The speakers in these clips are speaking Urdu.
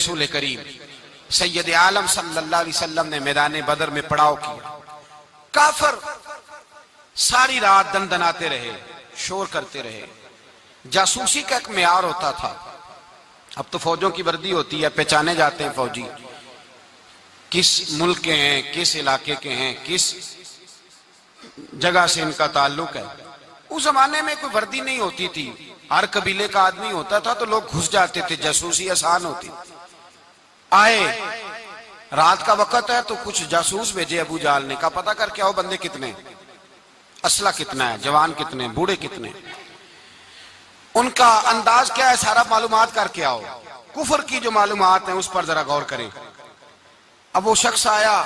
رسول کریم سید عالم صلی اللہ علیہ وسلم نے میدان بدر میں پڑاؤ کیا. کافر ساری رات دندناتے رہے، شور کرتے رہے. جاسوسی کا ایک معیار ہوتا تھا. اب تو فوجوں کی وردی ہوتی ہے، پہچانے جاتے ہیں فوجی کس ملک کے ہیں، کس علاقے کے ہیں، کس جگہ سے ان کا تعلق ہے. اس زمانے میں کوئی وردی نہیں ہوتی تھی، ہر قبیلے کا آدمی ہوتا تھا تو لوگ گھس جاتے تھے، جاسوسی آسان ہوتی. آئے رات کا وقت ہے تو کچھ جاسوس بھیجے ابو جہل نے، کہا پتہ کر کے آؤ بندے کتنے، اسلحہ کتنا ہے، جوان کتنے، بوڑھے کتنے، ان کا انداز کیا ہے، سارا معلومات کر کے آؤ. کفر کی جو معلومات ہیں اس پر ذرا غور کریں. اب وہ شخص آیا،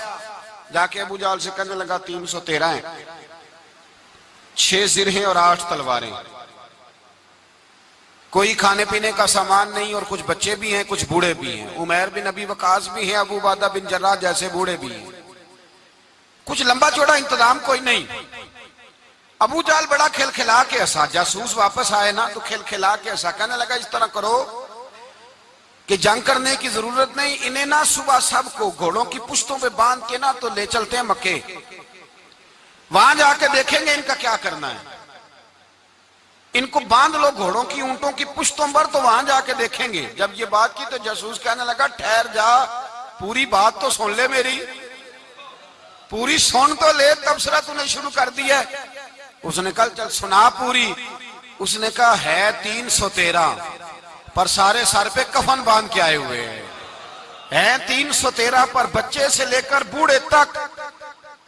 جا کے ابو جہل سے کہنے لگا 313 ہیں، 6 زرہیں اور 8 تلواریں، کوئی کھانے پینے کا سامان نہیں، اور کچھ بچے بھی ہیں، کچھ بوڑھے بھی ہیں، عمیر بن ابی وقاص بھی ہیں، ابو عبیدہ بن جراح جیسے بوڑھے بھی ہیں، کچھ لمبا چوڑا انتظام کوئی نہیں. ابو جہل بڑا کھل کھلا کے ہنسا. جاسوس واپس آئے نا تو کھل کھلا کے ہنسا، کہنے لگا اس طرح کرو کہ جنگ کرنے کی ضرورت نہیں، انہیں نا صبح سب کو گھوڑوں کی پشتوں پہ باندھ کے نا تو لے چلتے ہیں مکے، وہاں جا کے دیکھیں گے ان کا کیا کرنا ہے. ان کو باندھ لو گھوڑوں کی اونٹوں کی پشتوں پر، تو وہاں جا کے دیکھیں گے. جب یہ بات کی تو جاسوس کہنے لگا ٹھہر جا، پوری بات تو سن لے، میری پوری سن تو لے، تبصرہ تو نے شروع کر دی ہے. اس نے کہا چل سنا پوری. اس نے کہا ہے 313 پر سارے سر پہ کفن باندھ کے آئے ہوئے ہیں 313 پر بچے سے لے کر بوڑھے تک.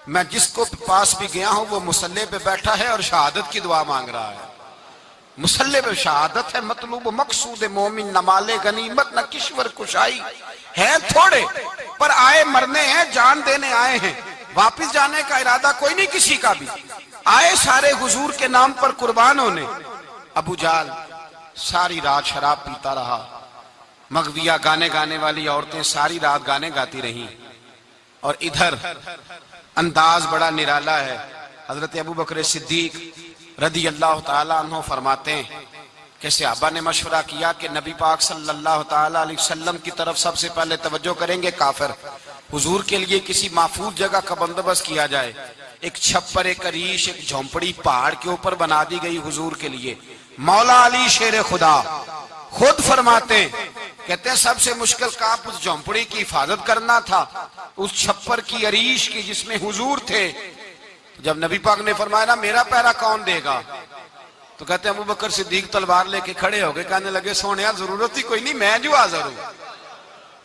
میں جس کو پاس بھی گیا ہوں وہ مصلی پہ بیٹھا ہے اور شہادت کی دعا مانگ رہا ہے. مصلی پہ شہادت ہے، مطلوب مقصود مومن، نہ مال غنیمت نہ کشور کشائی. ہیں تھوڑے پر آئے مرنے ہیں، جان دینے آئے ہیں، واپس جانے کا ارادہ کوئی نہیں کسی کا بھی، آئے سارے حضور کے نام پر قربان ہونے. ابو جہل ساری رات شراب پیتا رہا. مغویہ گانے گانے والی عورتیں ساری رات گانے گاتی رہیں. اور ادھر انداز بڑا نرالا ہے. حضرت ابو بکر صدیق رضی اللہ تعالیٰ عنہ فرماتے ہیں کہ صحابہ نے مشورہ کیا کہ نبی پاک صلی اللہ تعالیٰ علیہ وسلم کی طرف سب سے پہلے توجہ کریں گے کافر. حضور کے لیے کسی محفوظ جگہ کا بندوبست کیا جائے. ایک چھپر، ایک عریش، ایک جھونپڑی پہاڑ کے اوپر بنا دی گئی حضور کے لیے. مولا علی شیر خدا خود فرماتے ہیں، کہتے ہیں سب سے مشکل کام اس جھونپڑی کی حفاظت کرنا تھا، اس چھپر کی، عریش کی جس میں حضور تھے. جب نبی پاک نے فرمایا نا میرا پہرا کون دے گا، تو کہتے ہیں ابو بکر صدیق تلوار لے کے کھڑے ہو گئے، کہنے لگے سونیا ضرورت ہی کوئی نہیں، میں جو حاضر ہوں.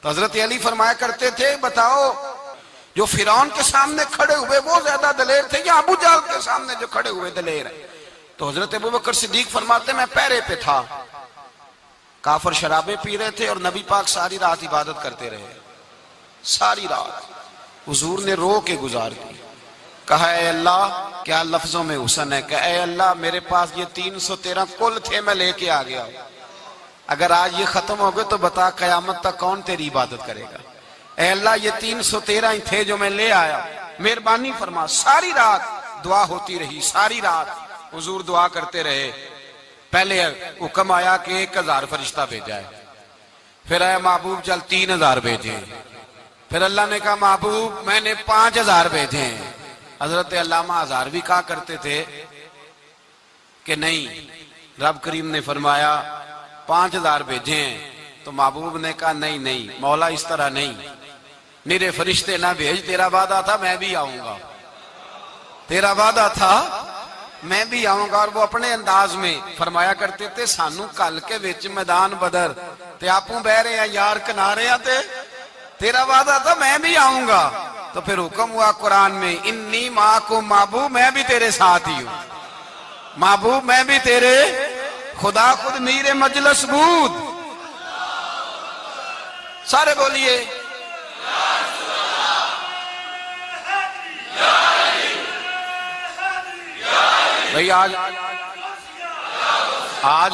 تو حضرت علی فرمایا کرتے تھے بتاؤ جو فرعون کے سامنے کھڑے ہوئے وہ زیادہ دلیر تھے یا ابو جہل کے سامنے جو کھڑے ہوئے دلیر ہیں؟ تو حضرت ابو بکر صدیق فرماتے میں پہرے پہ تھا. کافر شرابیں پی رہے تھے اور نبی پاک ساری رات عبادت کرتے رہے. ساری رات حضور نے رو کے گزار دی. کہا اے اللہ، کیا لفظوں میں حسن ہے، کہ اے اللہ میرے پاس یہ 313 کل تھے، میں لے کے آ گیا. اگر آج یہ ختم ہو گئے تو بتا قیامت تک کون تیری عبادت کرے گا. اے اللہ یہ 313 ہی تھے جو میں لے آیا، مہربانی فرما. ساری رات دعا ہوتی رہی، ساری رات حضور دعا کرتے رہے. پہلے حکم آیا کہ 1000 فرشتہ بھیجا ہے، پھر آیا محبوب چل 3000 بھیجے، پھر اللہ نے کہا محبوب میں نے 5000 بھیجے ہیں. حضرت علامہ ہزار بھی کہا کرتے تھے کہ نہیں، رب کریم نے فرمایا 5000 بھیجے ہیں. تو محبوب نے کہا نہیں مولا اس طرح نہیں، میرے فرشتے نہ بھیج، تیرا وعدہ تھا میں بھی آؤں گا، تیرا وعدہ تھا میں بھی آؤں گا. اور وہ اپنے انداز میں فرمایا کرتے تھے سانو کل کے وچ میدان بدر تے آپوں بہ رہے ہیں یار کنارے ہیں تے تیرا وعدہ تھا میں بھی آؤں گا. تو پھر حکم ہوا قرآن میں انی معکم، محبوب میں بھی تیرے ساتھ ہی ہوں، محبوب میں بھی تیرے، خدا خود میر مجلس بود. سارے بولیے بھئی آج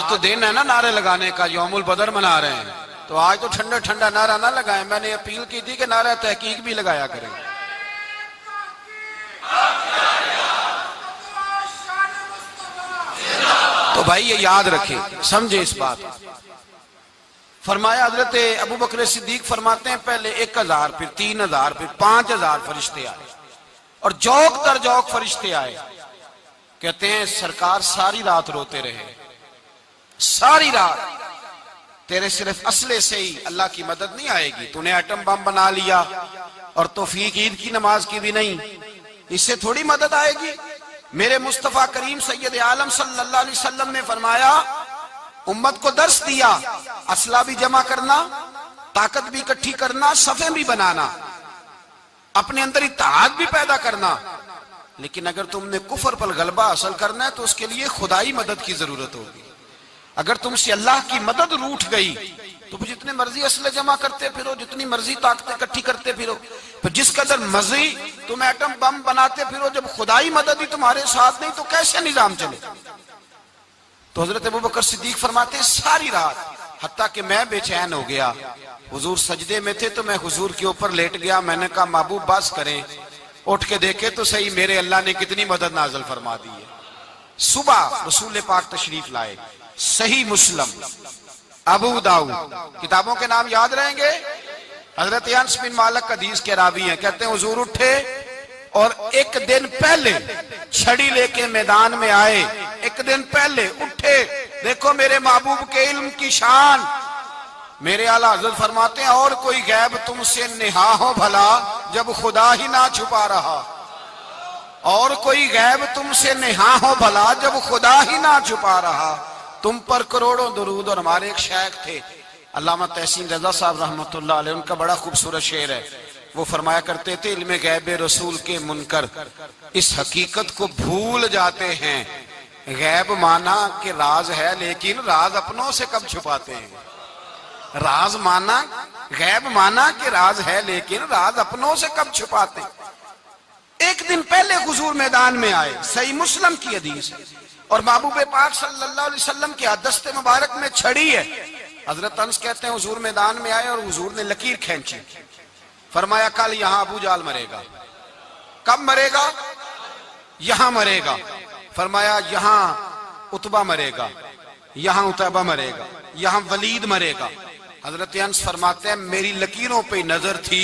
تو دن ہے نا نعرے لگانے کا، یوم البدر منا رہے ہیں، تو آج تو ٹھنڈا ٹھنڈا نعرہ نہ لگائیں. میں نے اپیل کی تھی کہ نعرہ تحقیق بھی لگایا کریں. تو بھائی یہ یاد رکھیں، سمجھے اس بات. فرمایا حضرت ابو بکر صدیق فرماتے ہیں پہلے 1000 پھر 3000 پھر 5000 فرشتے آئے اور جوق در جوق فرشتے آئے. کہتے ہیں سرکار ساری رات روتے رہے، ساری رات. تیرے صرف اسلحے سے ہی اللہ کی مدد نہیں آئے گی، تو نے ایٹم بم بنا لیا اور توفیق عید کی نماز کی بھی نہیں، اس سے تھوڑی مدد آئے گی. میرے مصطفیٰ کریم سید عالم صلی اللہ علیہ وسلم نے فرمایا، امت کو درس دیا، اسلحہ بھی جمع کرنا، طاقت بھی اکٹھی کرنا، صفیں بھی بنانا، اپنے اندر اتحاد بھی پیدا کرنا. لیکن اگر تم نے کفر پر غلبہ حاصل کرنا ہے تو اس کے لیے خدائی مدد کی ضرورت ہوگی. اگر تم سے اللہ کی مدد روٹ گئی تو جتنے مرضی اسلحے جمع کرتے پھرو، جتنی مرضی طاقتیں اکٹھی کرتے پھرو، پھر جس قدر مرضی تم ایٹم بم بناتے پھرو، جب خدائی مدد ہی تمہارے ساتھ نہیں تو کیسے نظام چلے؟ تو حضرت ابو بکر صدیق فرماتے ساری رات، حتیٰ کہ میں بے چین ہو گیا. حضور سجدے میں تھے تو میں حضور کے اوپر لیٹ گیا. میں نے کہا محبوب بس کریں، اٹھ کے دیکھے تو صحیح میرے اللہ نے کتنی مدد نازل فرما دی ہے. صبح رسول پاک تشریف لائے. صحیح مسلم، ابو داؤد، کتابوں کے نام یاد رہیں گے. حضرت انس بن مالک حدیث کے راوی ہیں، کہتے ہیں حضور اٹھے اور ایک دن پہلے چھڑی لے کے میدان میں آئے. ایک دن پہلے اٹھے. دیکھو میرے محبوب کے علم کی شان. میرے اعلیٰ حضرت فرماتے ہیں اور کوئی غیب تم سے نہا ہو بھلا جب خدا ہی نہ چھپا رہا. اور کوئی غیب تم سے نہا ہو بھلا جب خدا ہی نہ چھپا رہا. تم پر کروڑوں درود. اور ہمارے ایک شیخ تھے علامہ تحسین رضا صاحب رحمۃ اللہ علیہ، ان کا بڑا خوبصورت شعر ہے. وہ فرمایا کرتے تھے علم غیب رسول کے منکر اس حقیقت کو بھول جاتے ہیں، غیب مانا کہ راز ہے لیکن راز اپنوں سے کب چھپاتے ہیں. راز مانا، غیب مانا کہ راز ہے لیکن راز اپنوں سے کب چھپاتے ہیں. ایک دن پہلے حضور میدان میں آئے. صحیح مسلم کی حدیث ہے. اور محبوب پاک صلی اللہ علیہ وسلم کے دست مبارک میں چھڑی ہے. حضرت انس کہتے ہیں حضور میدان میں آئے اور حضور نے لکیر کھینچی. فرمایا کل یہاں ابو جال مرے گا. کب مرے گا؟ یہاں مرے گا. فرمایا یہاں عتبہ مرے گا، یہاں عتبہ مرے گا، یہاں ولید مرے گا. حضرت انس فرماتے ہیں میری لکیروں پہ نظر تھی،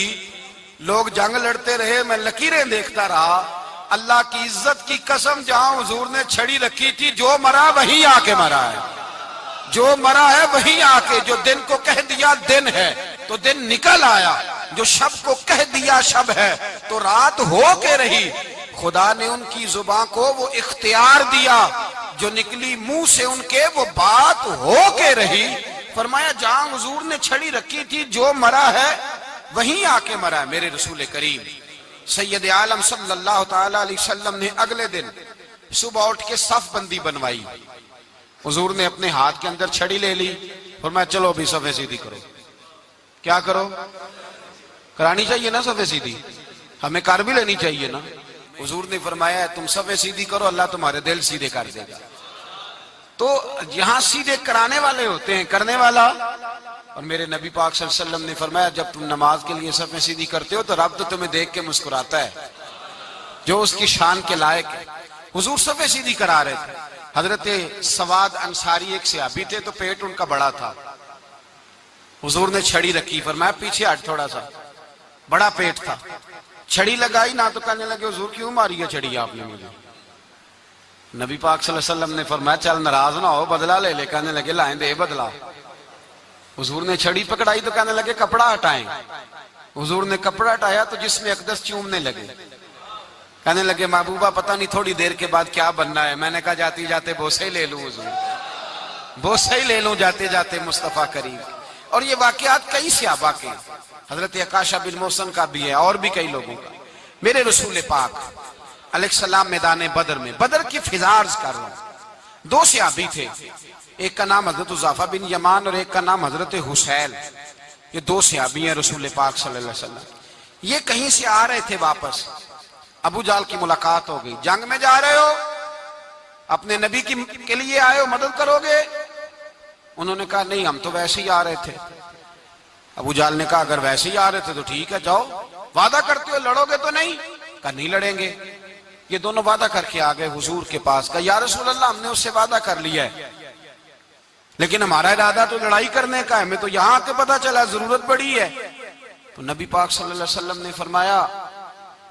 لوگ جنگ لڑتے رہے، میں لکیریں دیکھتا رہا. اللہ کی عزت کی قسم جہاں حضور نے چھڑی رکھی تھی، جو مرا وہیں آ کے مرا ہے. جو مرا ہے وہیں آ کے. جو دن کو کہہ دیا دن ہے تو دن نکل آیا. جو شب کو کہہ دیا شب ہے تو رات ہو کے رہی. خدا نے ان کی زبان کو وہ اختیار دیا، جو نکلی منہ سے ان کے وہ بات ہو کے رہی. فرمایا جہاں حضور نے چھڑی رکھی تھی جو مرا ہے وہیں آ کے مرا ہے. میرے رسول کریم سید عالم صلی اللہ تعالی علیہ وسلم نے اگلے دن صبح اٹھ کے صف بندی بنوائی. حضور نے اپنے ہاتھ کے اندر چھڑی لے لی. فرمایا چلو ابھی صفیں سیدھی کرو. کیا کرو؟ کرانی چاہیے نا صفیں سیدھی، ہمیں کر بھی لینی چاہیے نا. حضور نے فرمایا تم صفیں سیدھی کرو، اللہ تمہارے دل سیدھے کر دے گا. تو یہاں سیدھے کرانے والے ہوتے ہیں، کرنے والا. اور میرے نبی پاک صلی اللہ علیہ وسلم نے فرمایا جب تم نماز کے لیے صفیں سیدھی کرتے ہو تو رب تو تمہیں دیکھ کے مسکراتا ہے، جو اس کی شان کے لائق ہے. حضور صفیں سیدھی کرا رہے تھے. حضرت سواد انصاری ایک صحابی تھے تو پیٹ ان کا بڑا تھا. حضور نے چھڑی رکھی. فرمایا پیچھے ہٹ تھوڑا سا، بڑا پیٹ تھا. چھڑی لگائی نہ تو کہنے لگے حضور کیوں ماری ہے چھڑی آپ نے مجھے. نبی پاک صلی اللہ علیہ وسلم نے فرمایا چل ناراض نہ ہو، بدلہ لے لے. کہنے لگے لائیں دے بدلہ. حضور نے چھڑی پکڑائی تو کہنے لگے کپڑا ہٹائیں. حضور نے کپڑا ہٹایا تو جس میں اقدس چومنے لگے. کہنے لگے محبوبہ پتہ نہیں تھوڑی دیر کے بعد کیا بننا ہے. میں نے کہا جاتی جاتے بوسے ہی لے لوں حضور، بوسے ہی لے لوں جاتے جاتے مصطفیٰ کریم. اور یہ واقعات کئی صحابہ کے، حضرت عکاشہ بن محسن کا بھی ہے اور بھی کئی لوگوں کا. میرے رسول پاک علیہ السلام میدان بدر میں، بدر کی فضا عرض کر رہا ہوں. دو صحابی تھے، ایک کا نام حضرت حذیفہ بن یمان اور ایک کا نام حضرت حسیل. یہ دو صحابی ہیں رسول پاک صلی اللہ علیہ وسلم. یہ کہیں سے آ رہے تھے واپس. ابو جال کی ملاقات ہو گئی. جنگ میں جا رہے ہو، اپنے نبی کے لیے آئے ہو، مدد کرو گے؟ انہوں نے کہا نہیں ہم تو ویسے ہی آ رہے تھے. ابو جال نے کہا اگر ویسے ہی آ رہے تھے تو ٹھیک ہے جاؤ. وعدہ کرتے ہو لڑو گے تو نہیں؟ کہا نہیں لڑیں گے. یہ دونوں وعدہ کر کے آ گئے حضور کے پاس. کہا یا رسول اللہ ہم نے اس سے وعدہ کر لیا ہے. لیکن ہمارا ارادہ تو لڑائی کرنے کا ہے، ہمیں تو یہاں کے پتا چلا ضرورت پڑی ہے۔ تو نبی پاک صلی اللہ علیہ وسلم نے فرمایا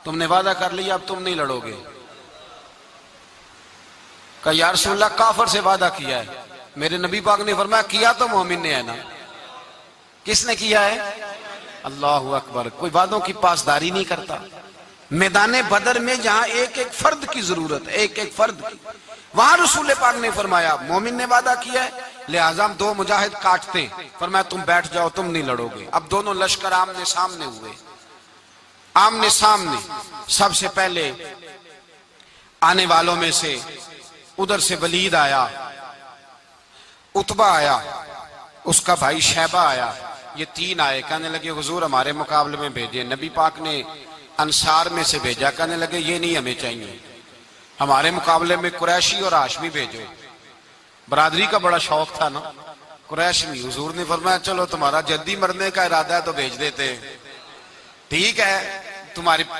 تم نے وعدہ کر لیا اب تم نہیں لڑو گے۔ کہا یا رسول اللہ کافر سے وعدہ کیا ہے۔ میرے نبی پاک نے فرمایا کیا تو مومن نے ہے نا۔ کس نے کیا ہے؟ اللہ اکبر۔ کوئی وعدوں کی پاسداری نہیں کرتا۔ میدان بدر میں جہاں ایک ایک فرد کی ضرورت ہے، ایک ایک فرد کی، وہاں رسول پاک نے فرمایا مومن نے وعدہ کیا ہے لہذا ہم دو مجاہد کاٹتے ہیں۔ فرمایا تم بیٹھ جاؤ تم نہیں لڑو گے۔ اب دونوں لشکر آمنے سامنے ہوئے، آمنے سامنے۔ سب سے پہلے آنے والوں میں سے ادھر سے ولید آیا، عتبہ آیا، اس کا بھائی شیبہ آیا، یہ تین آئے۔ کہنے لگے حضور ہمارے مقابلے میں بھیجے۔ نبی پاک نے انصار میں سے بھیجا، کہنے لگے یہ نہیں ہمیں چاہیے، ہمارے مقابلے میں قریشی اور ہاشمی بھیجو۔ برادری کا بڑا شوق تھا نا قریشی۔ حضور نے فرمایا چلو تمہارا جدی مرنے کا ارادہ ہے تو بھیج دیتے ہیں، ٹھیک ہے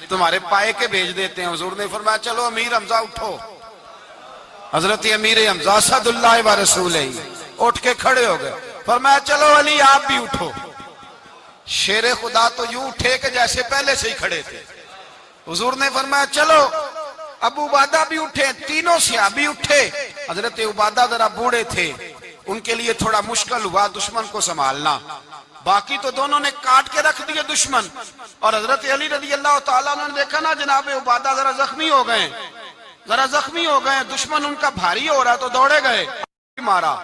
تمہارے پائے کے بھیج دیتے ہیں۔ حضور نے فرمایا چلو امیر حمزہ اٹھو۔ حضرت امیر حمزہ اسد اللہ و رسولہ اٹھ کے کھڑے ہو گئے۔ فرمایا چلو علی آپ بھی اٹھو۔ شیر خدا تو یوں اٹھے کہ جیسے پہلے سے ہی کھڑے تھے۔ حضور نے فرمایا چلو ابو عبادہ بھی اٹھے، تینوں صحابی اٹھے۔ حضرت عبادہ ذرا بوڑھے تھے، ان کے لیے تھوڑا مشکل ہوا دشمن کو سنبھالنا، باقی تو دونوں نے کاٹ کے رکھ دیے دشمن۔ اور حضرت علی رضی اللہ تعالیٰ نے دیکھا نا جناب عبادہ ذرا زخمی ہو گئے، دشمن ان کا بھاری ہو رہا تو دوڑے گئے، مارا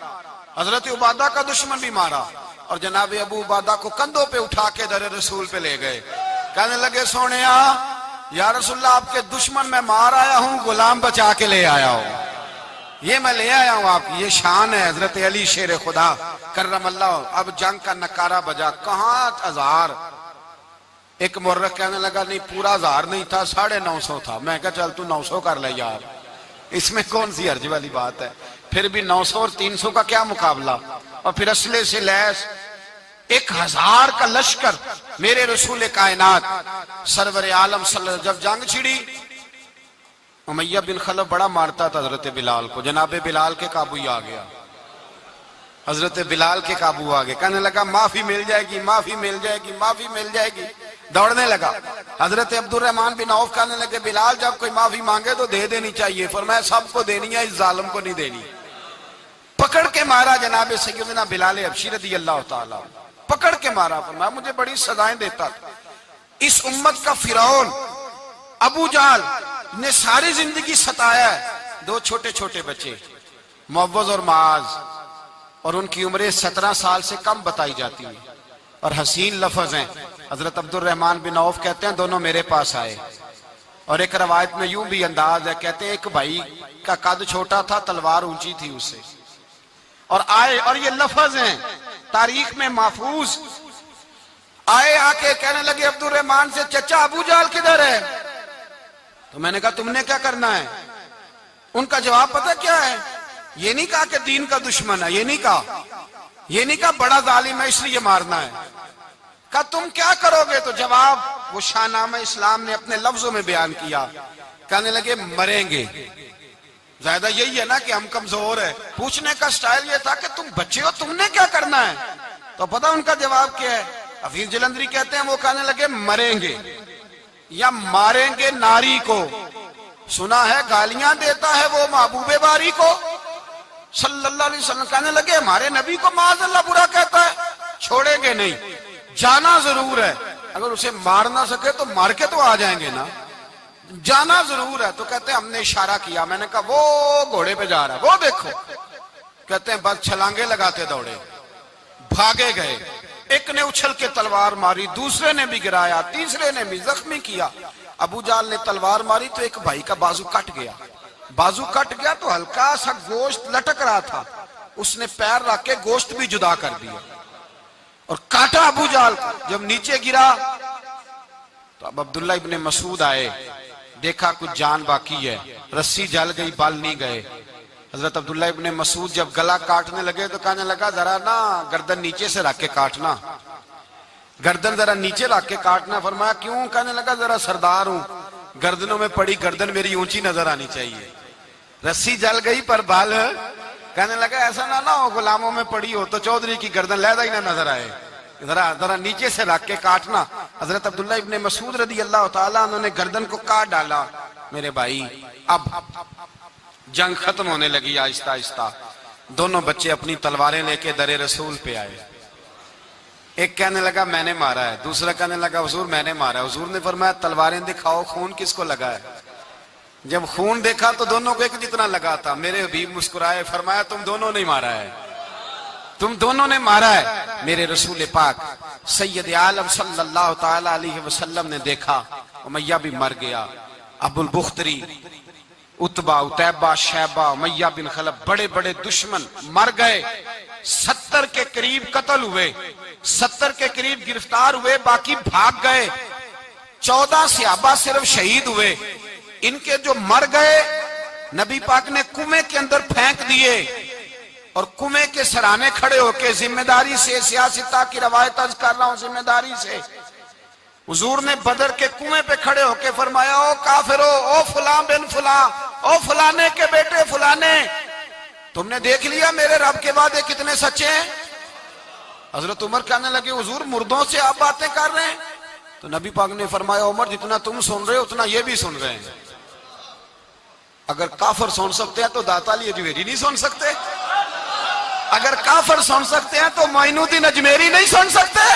حضرت عبادہ کا دشمن بھی مارا، اور جناب ابو عبادہ کو کندھوں پہ اٹھا کے در رسول پہ لے گئے۔ کہنے لگے سونیا یا رسول اللہ آپ کے دشمن میں مار آیا ہوں، غلام بچا کے لے آیا ہوں، یہ میں لے آیا ہوں آپ کی، یہ شان ہے حضرت علی شیر خدا کرم اللہ۔ اب جنگ کا نکارہ بجا، کہاں ہزار؟ ایک مورخ کہنے لگا نہیں پورا 1000 نہیں تھا، 950 تھا۔ میں کہا چل تو 900 کر لے یار، اس میں کون سی حرج والی بات ہے؟ پھر بھی 900 اور 300 کا کیا مقابلہ؟ اور پھر اسلحے سے لیس 1000 کا لشکر۔ میرے رسول کائنات سرور عالم صلی اللہ علیہ وسلم جب جنگ چھڑی، امیہ بن خلف بڑا مارتا تھا حضرت بلال کو، جناب بلال کے قابو ہی آ گیا، حضرت بلال کے قابو آ گئے۔ کہنے لگا معافی مل جائے گی، معافی مل جائے گی، معافی مل جائے گی، دوڑنے لگا۔ حضرت عبد الرحمن بن عوف کہنے لگے بلال جب کوئی معافی مانگے تو دے دینی چاہیے۔ فرمایا سب کو دینی ہے، اس ظالم کو نہیں دینی۔ پکڑ کے مارا جناب سیدنا بلال حبشی رضی اللہ تعالیٰ، پکڑ کے مارا۔ فرمایا مجھے بڑی سزائیں دیتا تھا۔ اس امت کا فرعون ابو جہل نے ساری زندگی ستایا ہے۔ دو چھوٹے چھوٹے بچے معوذ اور معاذ، اور ان کی عمریں 17 سال سے کم بتائی جاتی ہیں، اور حسین لفظ ہیں۔ حضرت عبد الرحمن بن عوف کہتے ہیں دونوں میرے پاس آئے، اور ایک روایت میں یوں بھی انداز ہے، کہتے ہیں ایک بھائی کا قد چھوٹا تھا، تلوار اونچی تھی اس سے، اور آئے، اور یہ لفظ ہیں تاریخ میں محفوظ۔ آئے آ کے کہنے لگے عبد الرحمن سے چچا ابو جہل کدھر ہے؟ تو میں نے کہا تم نے کیا کرنا ہے؟ ان کا جواب پتہ کیا ہے؟ یہ نہیں کہا کہ دین کا دشمن ہے، یہ نہیں کہا بڑا ظالم ہے اس لیے مارنا ہے، کہا تم کیا کرو گے؟ تو جواب وہ شاہ نامہ اسلام نے اپنے لفظوں میں بیان کیا۔ کہنے لگے مریں گے۔ زیادہ یہی ہے نا کہ ہم کمزور ہے، پوچھنے کا سٹائل یہ تھا کہ تم بچے ہو تم نے کیا کرنا ہے؟ تو پتہ ان کا جواب کیا ہے؟ حفیظ جلندری کہتے ہیں وہ کہنے لگے مریں گے یا ماریں گے ناری کو، سنا ہے گالیاں دیتا ہے وہ محبوب باری کو صلی اللہ علیہ وسلم۔ کہنے لگے ہمارے نبی کو معاذ اللہ برا کہتا ہے، چھوڑیں گے نہیں، جانا ضرور ہے، اگر اسے مار نہ سکے تو مار کے تو آ جائیں گے نا، جانا ضرور ہے۔ تو کہتے ہیں ہم نے اشارہ کیا، میں نے کہا وہ گھوڑے پہ جا رہا ہے وہ دیکھو، کہتے ہیں بس چھلانگے لگاتے دوڑے، بھاگے گئے، ایک نے اچھل کے تلوار ماری، دوسرے نے بھی گرایا، تیسرے نے بھی زخمی کیا۔ ابو جہل نے تلوار ماری تو ایک بھائی کا بازو کٹ گیا، بازو کٹ گیا تو ہلکا سا گوشت لٹک رہا تھا، اس نے پیر رکھ کے گوشت بھی جدا کر دیا اور کاٹا ابو جہل کو۔ جب نیچے گرا تو اب عبداللہ ابن مسعود آئے، دیکھا کچھ جان باقی ہے، رسی جل گئی بال نہیں گئے۔ حضرت عبداللہ ابن مسعود جب گلا کاٹنے لگے تو کہنے لگا ذرا نا گردن نیچے سے رکھ کے کاٹنا، گردن ذرا نیچے رکھ کے کاٹنا۔ فرمایا کیوں؟ کہنے لگا ذرا سردار ہوں، گردنوں میں پڑی گردن میری اونچی نظر آنی چاہیے، رسی جل گئی پر بال کہنے لگا ایسا نہ ہو غلاموں میں پڑی ہو تو چودھری کی گردن لیدہ ہی نہ نظر آئے، ذرا نیچے سے رکھ کے کاٹنا۔ حضرت عبداللہ ابن مسعود رضی اللہ تعالیٰ انہوں نے گردن کو کاٹ ڈالا۔ میرے بھائی اب جنگ ختم ہونے لگی آہستہ آہستہ، دونوں بچے اپنی تلواریں لے کے در رسول پہ آئے۔ ایک کہنے لگا میں نے مارا ہے، دوسرا کہنے لگا حضور میں نے مارا ہے۔ حضور نے فرمایا تلواریں دکھاؤ، خون کس کو لگا ہے؟ جب خون دیکھا تو دونوں کو ایک جتنا لگا تھا۔ میرے حبیب مسکرائے، فرمایا تم دونوں نے مارا ہے، تم دونوں نے مارا ہے۔ میرے رسول پاک سید عالم صلی اللہ تعالی علیہ وسلم نے دیکھا امیہ بھی مر گیا، ابو البختری، عتبہ، عتیبہ، شیبہ، امیہ بن خلف، بڑے بڑے دشمن مر گئے۔ 70 کے قریب قتل ہوئے، 70 کے قریب گرفتار ہوئے، باقی بھاگ گئے۔ 14 صحابہ صرف شہید ہوئے۔ ان کے جو مر گئے نبی پاک نے کنویں کے اندر پھینک دیے، اور کنویں کے سرانے کھڑے ہو کے ذمہ داری سے، سیاستہ کی روایت عرض کر رہا ہوں ذمہ داری سے، حضور نے بدر کے کنویں پہ کھڑے ہو کے فرمایا او کافرو، او فلاں بن فلاں، او فلانے کے بیٹے فلانے، تم نے دیکھ لیا میرے رب کے وعدے کتنے سچے ہیں؟ حضرت عمر کہنے لگے حضور مردوں سے آپ باتیں کر رہے ہیں؟ تو نبی پاک نے فرمایا عمر جتنا تم سن رہے ہو اتنا یہ بھی سن رہے ہیں۔ اگر کافر سن سکتے ہیں تو داتا علی اجمیری نہیں سن سکتے؟ اگر کافر سن سکتے ہیں تو معین الدین اجمیری نہیں سن سکتے؟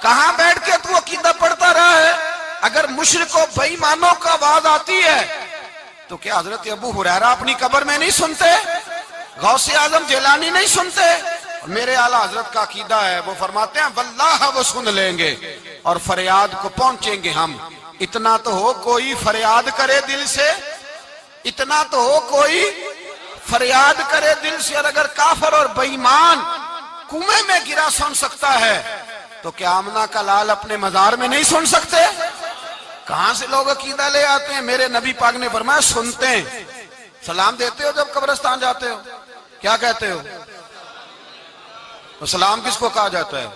کہاں بیٹھ کے تو عقیدہ پڑھتا رہا ہے؟ اگر مشرکوں بے ایمانوں کا آواز آتی ہے تو کیا حضرت ابو ہریرہ اپنی قبر میں نہیں سنتے؟ غوث اعظم جیلانی نہیں سنتے؟ میرے اعلیٰ حضرت کا عقیدہ ہے، وہ فرماتے ہیں واللہ وہ سن لیں گے اور فریاد کو پہنچیں گے ہم۔ اتنا تو ہو کوئی فریاد کرے دل سے، اتنا تو ہو کوئی فریاد کرے دل سے۔ اور اگر کافر اور بے ایمان کنویں میں گرا سن سکتا ہے تو کیا آمنہ کا لال اپنے مزار میں نہیں سن سکتے؟ کہاں سے لوگ عقیدہ لے آتے ہیں؟ میرے نبی پاک نے فرمایا سنتے ہیں۔ سلام دیتے ہو جب قبرستان جاتے ہو؟ کیا کہتے ہو؟ سلام کس کو کہا جاتا ہے؟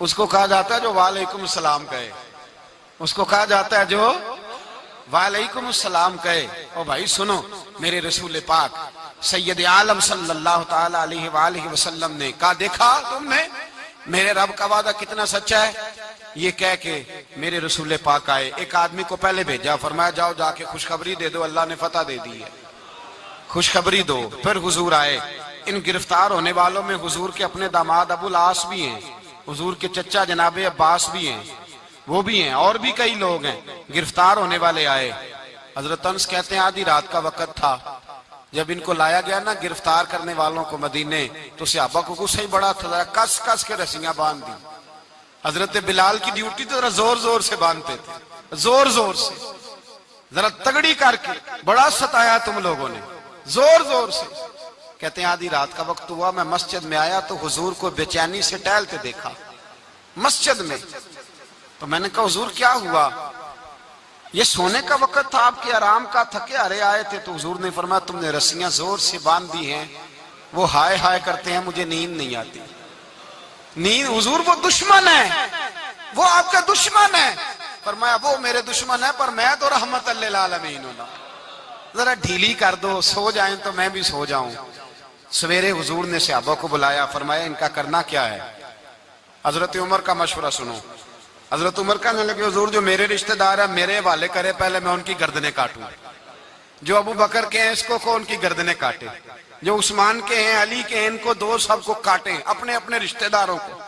اس کو کہا جاتا ہے جو وعلیکم السلام کہے، اس کو کہا جاتا ہے جو وعلیکم السلام کہے۔ او بھائی سنو، میرے رسول پاک سید عالم صلی اللہ تعالی علیہ وآلہ وسلم نے کہا دیکھا تم نے میرے رب کا وعدہ کتنا سچا ہے؟ یہ کہہ کے میرے رسول پاک آئے، ایک آدمی کو پہلے بھیجا، فرمایا جاؤ جا کے خوشخبری دے دو، اللہ نے فتح دے دی ہے، خوشخبری دو۔ پھر حضور آئے۔ ان گرفتار ہونے والوں میں حضور کے اپنے داماد ابو العاص بھی ہیں، حضور کے چچا جناب عباس بھی ہیں، وہ بھی ہیں، اور بھی کئی لوگ ہیں گرفتار ہونے والے آئے۔ حضرت انس کہتے ہیں آدھی رات کا وقت تھا، جب ان کو لایا گیا نا گرفتار کرنے والوں کو مدینے، تو صحابہ کو غصہ ہی بڑا تھا، کس کس کے رسیاں باندھ دی۔ حضرت بلال کی ڈیوٹی تو ذرا زور زور سے باندھتے تھے، زور زور سے، ذرا تگڑی کر کے، بڑا ستایا تم لوگوں نے، زور زور سے۔ کہتے ہیں آدھی رات کا وقت ہوا، میں مسجد میں آیا تو حضور کو بے چینی سے ٹہلتے دیکھا مسجد میں۔ تو میں نے کہا حضور کیا ہوا؟ یہ سونے کا وقت تھا آپ کے آرام کا، تھکے ہارے آئے تھے۔ تو حضور نے فرمایا تم نے رسیاں زور سے باندھ دی ہیں، وہ ہائے ہائے کرتے ہیں، مجھے نیند نہیں آتی۔ نیند حضور وہ دشمن ہے، وہ آپ کا دشمن ہے۔ فرمایا وہ میرے دشمن ہے پر میں تو رحمت للعالمین ہوں، ذرا ڈھیلی کر دو، سو جائیں تو میں بھی سو جاؤں۔ سویرے حضور نے صحابہ کو بلایا، فرمایا ان کا کرنا کیا ہے؟ حضرت عمر کا مشورہ سنو۔ حضرت عمر کہنے لگے حضور جو میرے رشتہ دار ہیں میرے حوالے کرے، پہلے میں ان کی گردنیں کاٹوں۔ جو ابو بکر کے ہیں اس کو ان کی گردنیں کاٹے، جو عثمان کے ہیں علی کے ہیں ان کو دو، سب کو کاٹیں، اپنے اپنے رشتہ داروں کو۔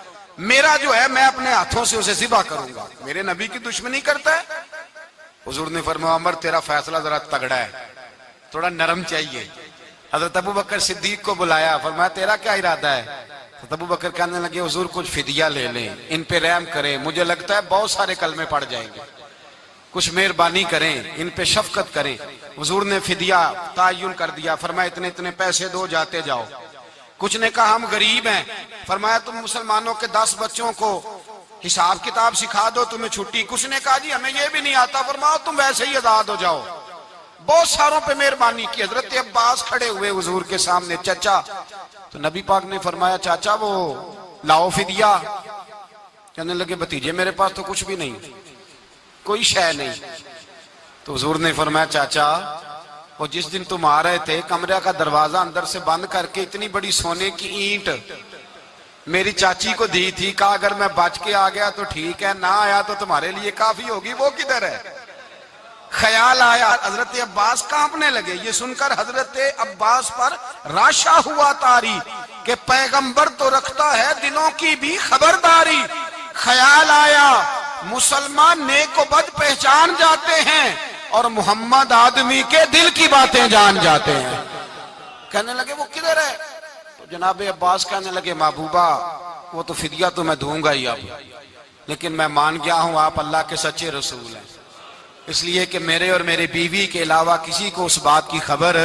میرا جو ہے میں اپنے ہاتھوں سے اسے ذبح کروں گا، میرے نبی کی دشمنی کرتا ہے۔ حضور نے فرمایا عمر تیرا فیصلہ ذرا تگڑا ہے، تھوڑا نرم چاہیے۔ حضرت ابو بکر صدیق کو بلایا، فرمایا تیرا کیا ارادہ ہے؟ حضرت ابو بکر کہنے لگے حضور کچھ فدیہ لے لیں، ان پہ رحم کریں، مجھے لگتا ہے بہت سارے کلمے پڑ جائیں گے، کچھ مہربانی کریں، ان پہ شفقت کریں۔ حضور نے فدیہ تعین کر دیا، فرمایا اتنے اتنے پیسے دو، جاتے جاؤ۔ کچھ نے کہا ہم غریب ہیں، فرمایا تم مسلمانوں کے 10 بچوں کو حساب کتاب سکھا دو، تمہیں چھٹی۔ کچھ نے کہا جی ہمیں یہ بھی نہیں آتا، فرمایا تم ویسے ہی آزاد ہو جاؤ۔ بہت ساروں پہ مہربانی کی۔ حضرت عباس کھڑے ہوئے حضور کے سامنے، چچا۔ تو نبی پاک نے فرمایا چاچا وہ لاؤ فدیہ۔ کہنے لگے بھتیجے میرے پاس تو کچھ بھی نہیں، کوئی شے نہیں۔ تو حضور نے فرمایا چاچا وہ جس دن تم آ رہے تھے کمرے کا دروازہ اندر سے بند کر کے اتنی بڑی سونے کی اینٹ میری چاچی کو دی تھی، کہا اگر میں بچ کے آ گیا تو ٹھیک ہے، نہ آیا تو تمہارے لیے کافی ہوگی، وہ کدھر ہے؟ خیال آیا، حضرت عباس کانپنے لگے۔ یہ سن کر حضرت عباس پر راشا ہوا طاری کہ پیغمبر تو رکھتا ہے دلوں کی بھی خبرداری۔ خیال آیا مسلمان نیک و بد پہچان جاتے ہیں اور محمد آدمی کے دل کی باتیں جان جاتے ہیں۔ کہنے لگے وہ کدھر ہے؟ تو جناب عباس کہنے لگے محبوبہ وہ تو فدیہ تو میں دوں گا ہی اب، لیکن میں مان گیا ہوں آپ اللہ کے سچے رسول ہیں، اس لیے کہ میرے اور میرے بیوی کے علاوہ کسی کو اس بات کی خبر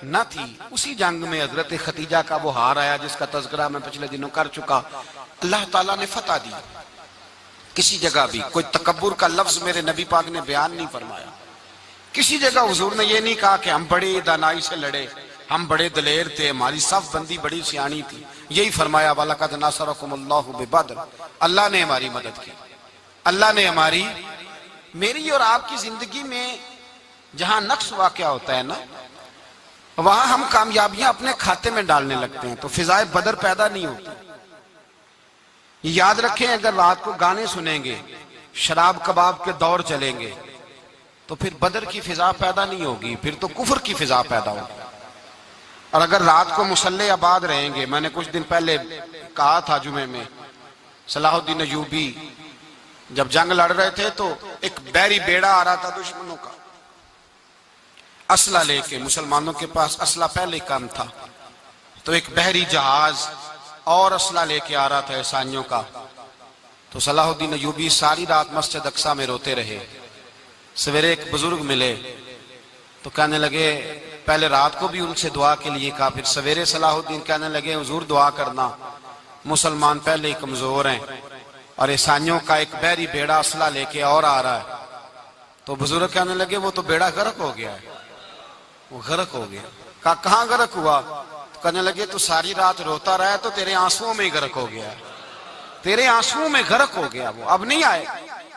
نہ تھی۔ اسی جنگ میں حضرت ختیجہ کا وہ ہار آیا جس کا تذکرہ میں پچھلے دنوں کر چکا، اللہ تعالیٰ نے فتح دی۔ کسی جگہ بھی کوئی تکبر کا لفظ میرے نبی پاک نے بیان نہیں فرمایا، کسی جگہ حضور نے یہ نہیں کہا کہ ہم بڑی دانائی سے لڑے، ہم بڑے دلیر تھے، ہماری صف بندی بڑی سیانی تھی، یہی فرمایا وَلَقَدْ نَصَرَكُمُ اللَّهُ بِبَدْرٍ، اللہ نے ہماری مدد کی، اللہ نے ہماری۔ میری اور آپ کی زندگی میں جہاں نقص واقع ہوتا ہے نا، وہاں ہم کامیابیاں اپنے کھاتے میں ڈالنے لگتے ہیں تو فضائے بدر پیدا نہیں ہوتی۔ یاد رکھیں اگر رات کو گانے سنیں گے، شراب کباب کے دور چلیں گے تو پھر بدر کی فضا پیدا نہیں ہوگی، پھر تو کفر کی فضا پیدا ہوگی۔ اور اگر رات کو مصلے آباد رہیں گے، میں نے کچھ دن پہلے کہا تھا جمعے میں، صلاح الدین ایوبی جب جنگ لڑ رہے تھے تو ایک بحری بیڑا آ رہا تھا دشمنوں کا اسلحہ لے کے، مسلمانوں کے پاس اسلحہ پہلے کم تھا، تو ایک بحری جہاز اور اسلحہ لے کے آ رہا تھا عیسائیوں کا، تو صلاح الدین ایوبی ساری رات مسجد اقصی میں روتے رہے۔ سویرے ایک بزرگ ملے تو کہنے لگے، پہلے رات کو بھی ان سے دعا کے لیے کہا، پھر سویرے صلاح الدین کہنے لگے حضور دعا کرنا، مسلمان پہلے ہی کمزور ہیں اور عیسائیوں کا ایک بحری بیڑا اسلحہ لے کے اور آ رہا ہے۔ تو بزرگ کہنے لگے وہ تو بیڑا غرق ہو گیا ہے، وہ غرق ہو گیا۔ کہا کہاں غرق ہوا؟ تو کہنے لگے تو ساری رات روتا رہا تو تیرے آنسوؤں میں ہی غرق ہو گیا، تیرے آنسوؤں میں غرق ہو گیا، وہ اب نہیں آئے۔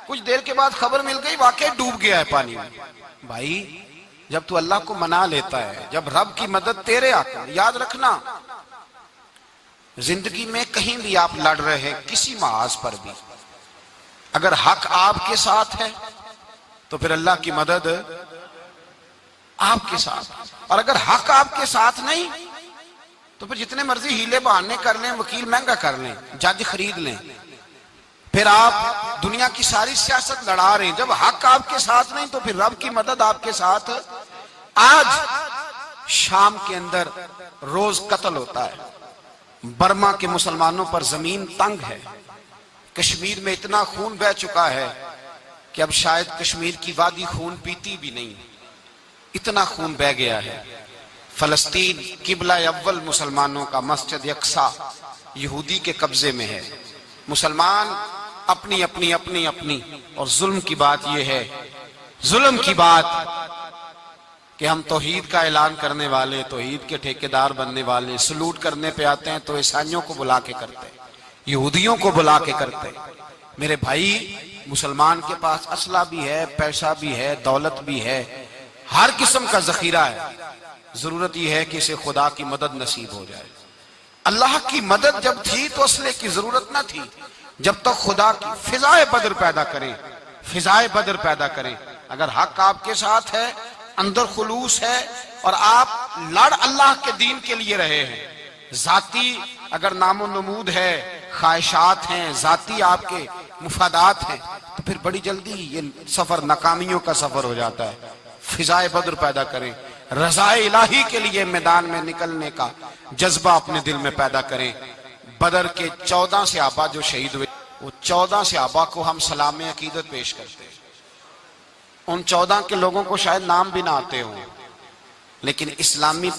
کچھ دیر کے بعد خبر مل گئی واقعی ڈوب گیا ہے پانی میں۔ بھائی جب تو اللہ کو منا لیتا ہے، جب رب کی مدد تیرے آتا ہے، یاد رکھنا زندگی میں کہیں بھی آپ لڑ رہے ہیں، کسی محاذ پر بھی، اگر حق آپ کے ساتھ ہے تو پھر اللہ کی مدد آپ کے ساتھ، اور اگر حق آپ کے ساتھ نہیں تو پھر جتنے مرضی ہیلے بہانے کر لیں، وکیل مہنگا کر لیں، جج خرید لیں، پھر آپ دنیا کی ساری سیاست لڑا رہے ہیں، جب حق آپ کے ساتھ نہیں تو پھر رب کی مدد آپ کے ساتھ۔ آج شام کے اندر روز قتل ہوتا ہے، برما کے مسلمانوں پر زمین تنگ ہے، کشمیر میں اتنا خون بہہ چکا ہے کہ اب شاید کشمیر کی وادی خون پیتی بھی نہیں، اتنا خون بہہ گیا ہے۔ فلسطین قبلہ اول مسلمانوں کا مسجد اقصی یہودی کے قبضے میں ہے، مسلمان اپنی اپنی اپنی اپنی، اور ظلم کی بات یہ ہے، ظلم کی بات کہ ہم توحید کا اعلان کرنے والے، توحید کے ٹھیکیدار بننے والے، سلوٹ کرنے پہ آتے ہیں تو عیسائیوں کو بلا کے کرتے ہیں، یہودیوں کو بلا کے کرتے ہیں۔ میرے بھائی مسلمان کے پاس اسلحہ بھی ہے، پیسہ بھی ہے، دولت بھی ہے، ہر قسم کا ذخیرہ ہے، ضرورت یہ ہے کہ اسے خدا کی مدد نصیب ہو جائے۔ اللہ کی مدد جب تھی تو اسلحے کی ضرورت نہ تھی، جب تک خدا کی فضائے بدر پیدا کریں، فضائے بدر پیدا کریں۔ اگر حق آپ کے ساتھ ہے، اندر خلوص ہے اور آپ لڑ اللہ کے دین کے لیے رہے ہیں، ذاتی اگر نام و نمود ہے، خواہشات ہیں، ذاتی آپ کے مفادات ہیں، تو پھر بڑی جلدی یہ سفر ناکامیوں کا سفر ہو جاتا ہے۔ فضائے بدر پیدا کریں، رضائے الہی کے لیے میدان میں نکلنے کا جذبہ اپنے دل میں پیدا کریں۔ بدر کے 14 صحابہ جو شہید ہوئے، وہ 14 صحابہ کو ہم سلام عقیدت پیش کرتے ہیں۔ ان 14 کے لوگوں کو شاید نام بھی نہ آتے ہوں، لیکن اسلامی